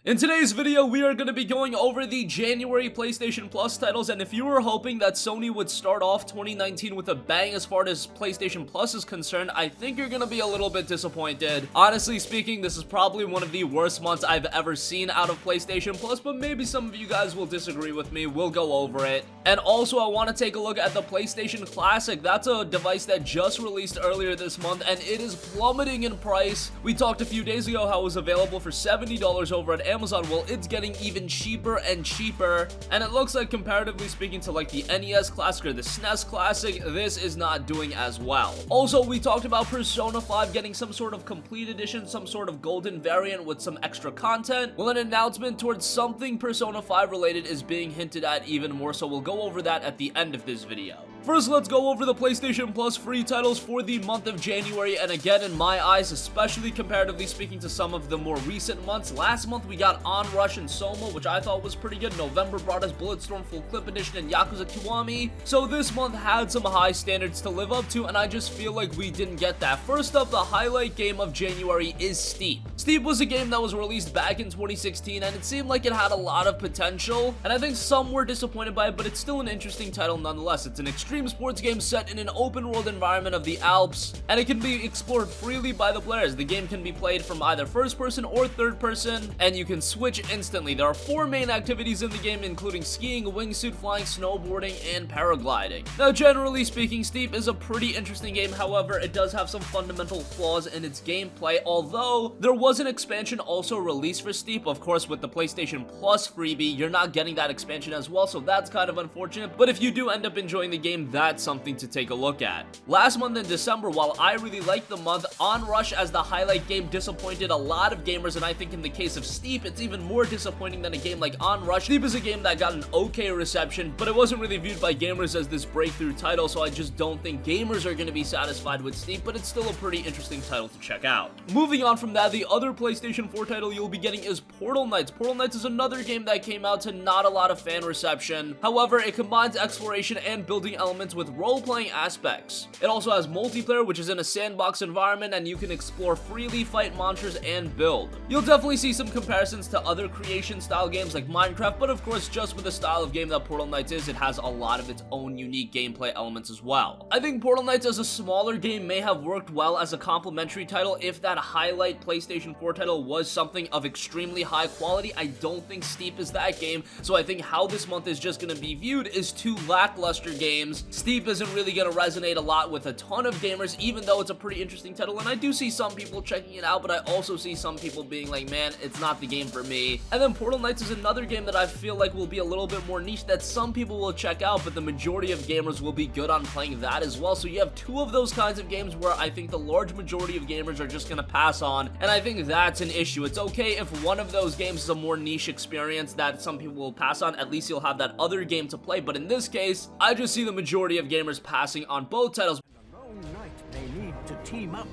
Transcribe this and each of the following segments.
In today's video, we are going to be going over the January PlayStation Plus titles, and if you were hoping that Sony would start off 2019 with a bang as far as PlayStation Plus is concerned, I think you're going to be a little bit disappointed. Honestly speaking, this is probably one of the worst months I've ever seen out of PlayStation Plus, but maybe some of you guys will disagree with me. We'll go over it. And also, I want to take a look at the PlayStation Classic. That's a device that just released earlier this month, and it is plummeting in price. We talked a few days ago how it was available for $70 over at Amazon. Well, it's getting even cheaper and cheaper, and it looks like, comparatively speaking to like the NES Classic or the SNES Classic, this is not doing as well. Also, we talked about Persona 5 getting some sort of complete edition, some sort of golden variant with some extra content. Well, an announcement towards something Persona 5 related is being hinted at even more, so we'll go over that at the end of this video. First, let's go over the PlayStation Plus free titles for the month of January, and again, in my eyes, especially comparatively speaking to some of the more recent months. Last month, we got Onrush and Soma, which I thought was pretty good. November brought us Bulletstorm Full Clip Edition and Yakuza Kiwami, so this month had some high standards to live up to, and I just feel like we didn't get that. First up, the highlight game of January is Steep. Steep was a game that was released back in 2016, and it seemed like it had a lot of potential, and I think some were disappointed by it, but it's still an interesting title nonetheless. It's an extreme sports game set in an open world environment of the Alps, and it can be explored freely by the players. The game can be played from either first person or third person, and you can switch instantly. There are 4 main activities in the game, including skiing, wingsuit flying, snowboarding, and paragliding. Now, generally speaking, Steep is a pretty interesting game. However, it does have some fundamental flaws in its gameplay, although there was an expansion also released for Steep. Of course, with the PlayStation Plus freebie, you're not getting that expansion as well, so that's kind of unfortunate, but if you do end up enjoying the game, that's something to take a look at. Last month in December, while I really liked the month, Onrush as the highlight game disappointed a lot of gamers, and I think in the case of Steep, it's even more disappointing than a game like Onrush. Steep is a game that got an okay reception, but it wasn't really viewed by gamers as this breakthrough title, so I just don't think gamers are going to be satisfied with Steep, but it's still a pretty interesting title to check out. Moving on from that, the other PlayStation 4 title you'll be getting is Portal Knights. Portal Knights is another game that came out to not a lot of fan reception. However, it combines exploration and building elements with role-playing aspects. It also has multiplayer, which is in a sandbox environment, and you can explore freely, fight monsters, and build. You'll definitely see some comparisons to other creation-style games like Minecraft, but of course, just with the style of game that Portal Knights is, it has a lot of its own unique gameplay elements as well. I think Portal Knights as a smaller game may have worked well as a complementary title if that highlight PlayStation 4 title was something of extremely high quality. I don't think Steep is that game, so I think how this month is just going to be viewed is 2 lackluster games. Steep isn't really going to resonate a lot with a ton of gamers, even though it's a pretty interesting title, and I do see some people checking it out, but I also see some people being like, man, it's not the game for me. And then Portal Knights is another game that I feel like will be a little bit more niche that some people will check out, but the majority of gamers will be good on playing that as well. So you have 2 of those kinds of games where I think the large majority of gamers are just going to pass on, and I think that's an issue. It's okay if one of those games is a more niche experience that some people will pass on. At least you'll have that other game to play, but in this case, I just see the majority of gamers passing on both titles. A lone knight may need to team up.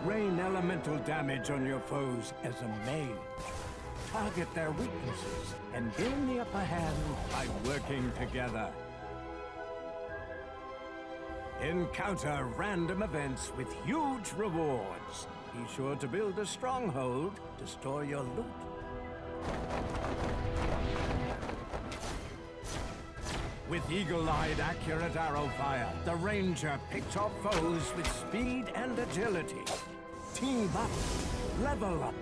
Rain elemental damage on your foes as a mage. Target their weaknesses and gain the upper hand by working together. Encounter random events with huge rewards. Be sure to build a stronghold to store your loot. With eagle-eyed, accurate arrow fire, the ranger picks off foes with speed and agility. Team up, level up,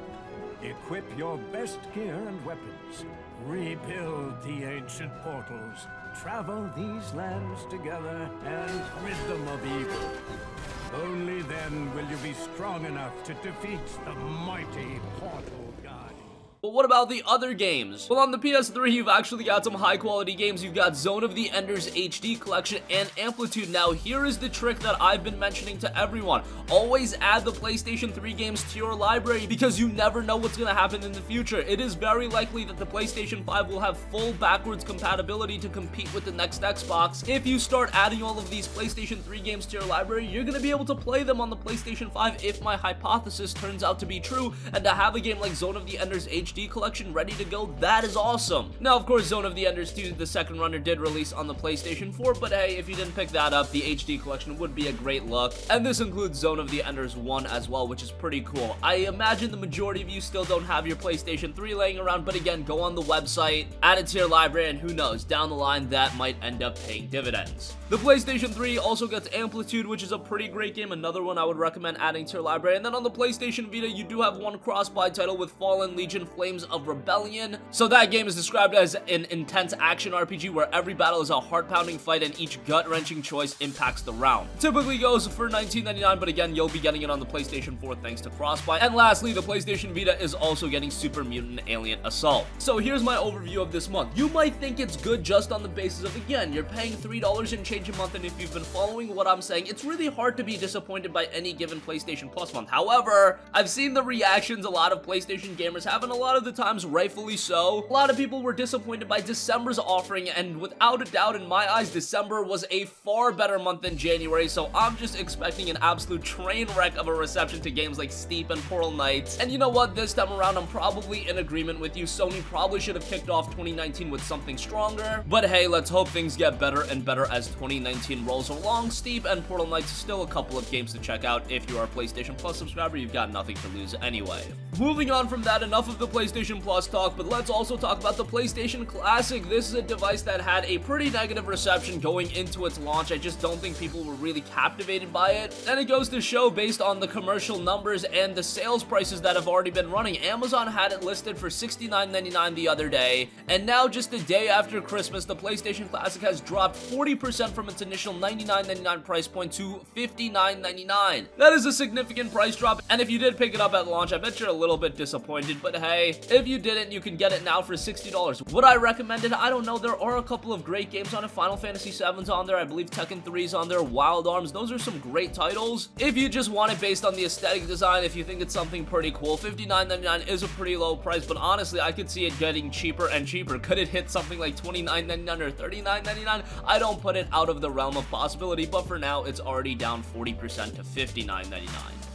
equip your best gear and weapons, rebuild the ancient portals, travel these lands together, and rid them of evil. Only then will you be strong enough to defeat the mighty portal god. But what about the other games? Well, on the PS3, you've actually got some high-quality games. You've got Zone of the Enders HD Collection and Amplitude. Now, here is the trick that I've been mentioning to everyone. Always add the PlayStation 3 games to your library because you never know what's going to happen in the future. It is very likely that the PlayStation 5 will have full backwards compatibility to compete with the next Xbox. If you start adding all of these PlayStation 3 games to your library, you're going to be able to play them on the PlayStation 5 if my hypothesis turns out to be true, and to have a game like Zone of the Enders HD HD collection ready to go, that is awesome. Now, of course, Zone of the Enders 2, the second runner, did release on the PlayStation 4, but hey, if you didn't pick that up, the HD collection would be a great look. And this includes Zone of the Enders 1 as well, which is pretty cool. I imagine the majority of you still don't have your PlayStation 3 laying around, but again, go on the website, add it to your library, and who knows, down the line, that might end up paying dividends. The PlayStation 3 also gets Amplitude, which is a pretty great game, another one I would recommend adding to your library. And then on the PlayStation Vita, you do have one cross-buy title with Fallen Legion Flames of Rebellion. So that game is described as an intense action RPG where every battle is a heart-pounding fight and each gut-wrenching choice impacts the round. Typically goes for $19.99, but again, you'll be getting it on the PlayStation 4 thanks to cross-buy. And lastly, the PlayStation Vita is also getting Super Mutant Alien Assault. So here's my overview of this month. You might think it's good just on the basis of, again, you're paying $3 and change a month, and if you've been following what I'm saying, it's really hard to be disappointed by any given PlayStation Plus month. However, I've seen the reactions a lot of PlayStation gamers have, and a lot of the times rightfully so. A lot of people were disappointed by December's offering, and without a doubt in my eyes, December was a far better month than January, so I'm just expecting an absolute train wreck of a reception to games like Steep and Portal Knights. And you know what, this time around I'm probably in agreement with you. Sony probably should have kicked off 2019 with something stronger, but hey, let's hope things get better and better as 2019 rolls along. Steep and Portal Knights still a couple of games to check out. If you are a PlayStation Plus subscriber, you've got nothing to lose anyway. Moving on from that, enough of the PlayStation Plus talk, but let's also talk about the PlayStation Classic. This is a device that had a pretty negative reception going into its launch. I just don't think people were really captivated by it, and it goes to show based on the commercial numbers and the sales prices that have already been running. Amazon had it listed for $69.99 the other day, and now just a day after Christmas, the PlayStation Classic has dropped 40% from its initial $99.99 price point to $59.99. That is a significant price drop, and if you did pick it up at launch, I bet you're a little bit disappointed, but hey, if you didn't, you can get it now for $60. Would I recommend it? I don't know. There are a couple of great games on it. Final Fantasy VII's on there. I believe Tekken 3's on there. Wild Arms. Those are some great titles. If you just want it based on the aesthetic design, if you think it's something pretty cool, $59.99 is a pretty low price, but honestly, I could see it getting cheaper and cheaper. Could it hit something like $29.99 or $39.99? I don't put it out of the realm of possibility, but for now, it's already down 40% to $59.99.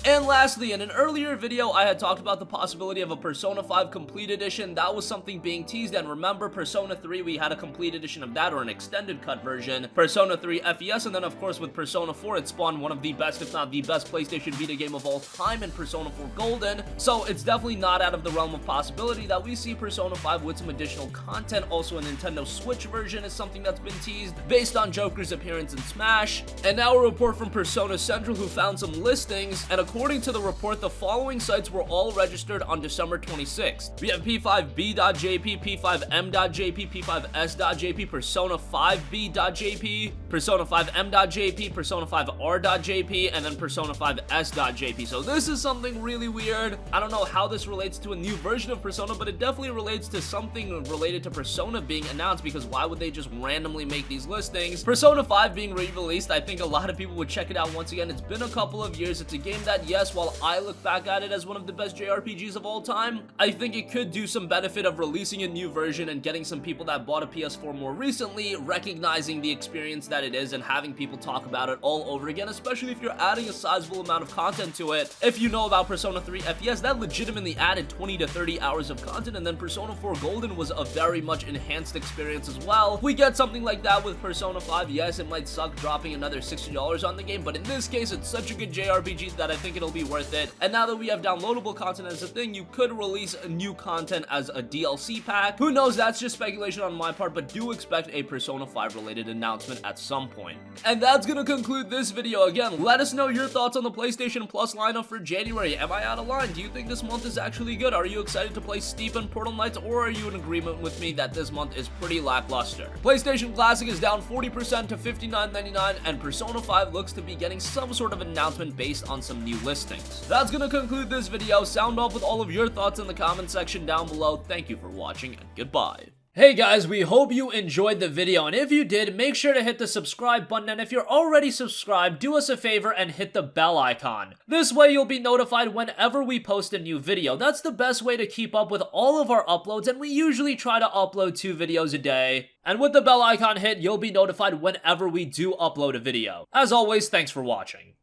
And lastly, in an earlier video, I had talked about the possibility of a Persona 5 Complete Edition. That was something being teased, and remember, Persona 3, we had a Complete Edition of that, or an extended cut version. Persona 3 FES, and then of course with Persona 4, it spawned one of the best, if not the best, PlayStation Vita game of all time in Persona 4 Golden. So it's definitely not out of the realm of possibility that we see Persona 5 with some additional content. Also, a Nintendo Switch version is something that's been teased, based on Joker's appearance in Smash. And now a report from Persona Central, who found some listings, and according to the report, the following sites were all registered on December 26th. We have P5B.jp, P5M.jp, P5S.jp, Persona 5B.jp, Persona 5M.jp, Persona 5R.jp, and then Persona 5S.jp. So this is something really weird. I don't know how this relates to a new version of Persona, but it definitely relates to something related to Persona being announced, because why would they just randomly make these listings? Persona 5 being re-released, I think a lot of people would check it out once again. It's been a couple of years. It's a game that, yes, while I look back at it as one of the best JRPGs of all time, I think it could do some benefit of releasing a new version and getting some people that bought a PS4 more recently recognizing the experience that it is and having people talk about it all over again, especially if you're adding a sizable amount of content to it. If you know about Persona 3 FES, that legitimately added 20 to 30 hours of content, and then Persona 4 Golden was a very much enhanced experience as well. If we get something like that with Persona 5, yes, it might suck dropping another $60 on the game, but in this case, it's such a good JRPG that I think it'll be worth it. And now that we have downloadable content as a thing, you could release new content as a DLC pack. Who knows, that's just speculation on my part, but do expect a Persona 5 related announcement at some point. And that's gonna conclude this video. Again, let us know your thoughts on the PlayStation Plus lineup for January. Am I out of line? Do you think this month is actually good? Are you excited to play Steep and Portal Knights, or are you in agreement with me that this month is pretty lackluster? PlayStation Classic is down 40% to $59.99, and Persona 5 looks to be getting some sort of announcement based on some new listings. That's gonna conclude this video. Sound off with all of your thoughts in the comment section down below. Thank you for watching, and goodbye. Hey guys, we hope you enjoyed the video, and if you did, make sure to hit the subscribe button, and if you're already subscribed, do us a favor and hit the bell icon. This way you'll be notified whenever we post a new video. That's the best way to keep up with all of our uploads, and we usually try to upload 2 videos a day. And with the bell icon hit, you'll be notified whenever we do upload a video. As always, thanks for watching.